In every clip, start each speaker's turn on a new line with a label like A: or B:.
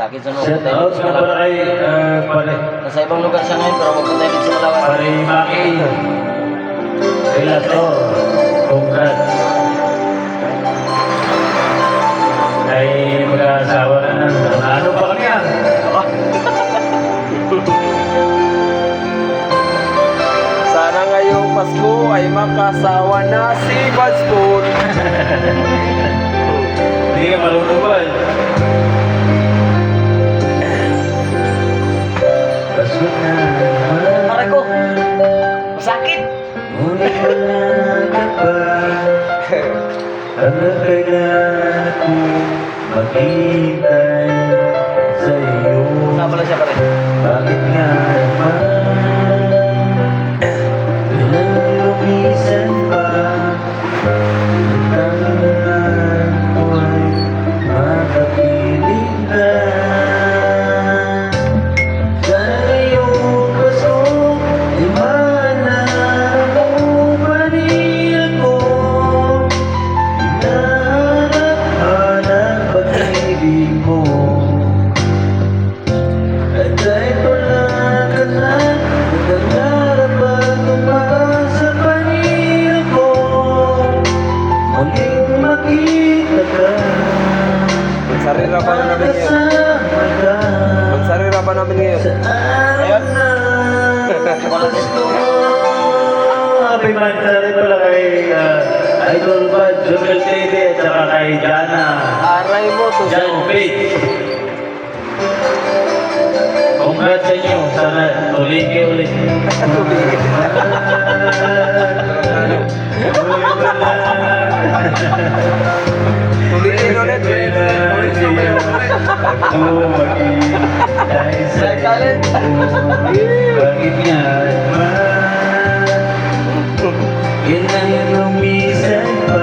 A: Sakit sa
B: Shout
A: tayo
B: out
A: sa
B: na pala
A: Malawan.
B: kay pare.
A: Nasa ibang lugar siya ngayon pero magpunta din sa Malawan.
B: Pare Maki. Relator. Congrats. Ay mag-aasawa na ng ano pa kanya?
C: Sana ngayong Pasko ay makasawa na si Buzzpoon.
B: Hindi ka marunong ba? Pasko na naman.
A: Aray ko! Masakit!
B: Ngunit wala ka pa. Ang kailangan ko maghihintay sa iyo.
A: Saan pala siya pare?
B: Bakit nga naman ilang lumisan pa ang tangan ko ay makapiling ka. Sa iyong paso ay mahanap mo pa rin ako. Hinahanap-hanap pag-ibig mo. At kahit wala ka na, nagdangarap at tumaas sa paningin ko. Muling makita ka.
C: Magsarira pa na namin ngayon.
B: Kasama ka.
C: Magsarira pa namin ngayon.
B: Sa araw na
A: Wala dito.
B: Happy birthday pala kay Idol Bad, Jumel TV at saka kay Jana.
C: Aray mo to.
B: Jan Page. Congrats sa inyo. Sana tuloy kayo ulit.
C: Tuliin ulit.
B: Talent. Bakit nga naman? Yan lang yung lumisan pa.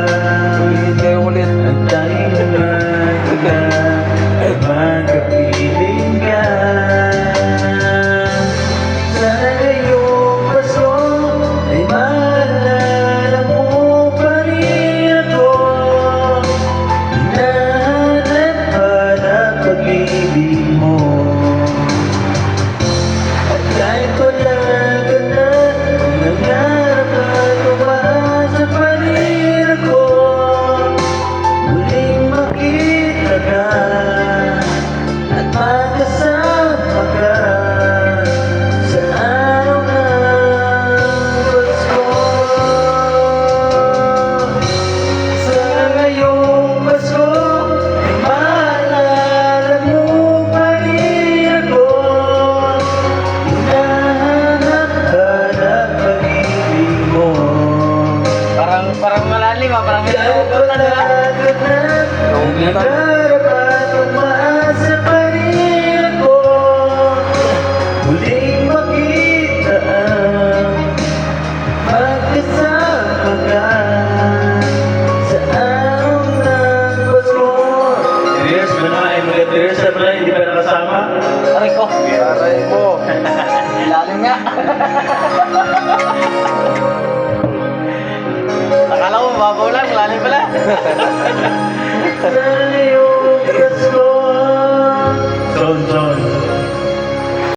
C: Tuliin kayo ulit.
B: Ang tayo na ay magkapiling ka. Sana ngayong paso ay maalala mo pa rin ako. Hinahanap-hanap pag-ibig mo. At kahit wala ka na, nangarap at tumaas sa panin ako. Muling makita ka at magkasama ka sa araw ng Pasko. Sa ngayong Pasko, ay maalala mo pa rin ako. Hinahanap-hanap pag-ibig mo.
A: Parang malalim ah, parang
B: Kahit wala ka na, nangarap at tumaas sa panin ako. Muling makita magkasama ka sa araw ng Pasko. Yes, manay mga Teres na pala hindi pa nakasama.
A: Aray ko!
C: Aray mo.
A: Lalim nga! Akala ko mababaw lang, lalim pala.
B: Sa iyong Pasko. Son.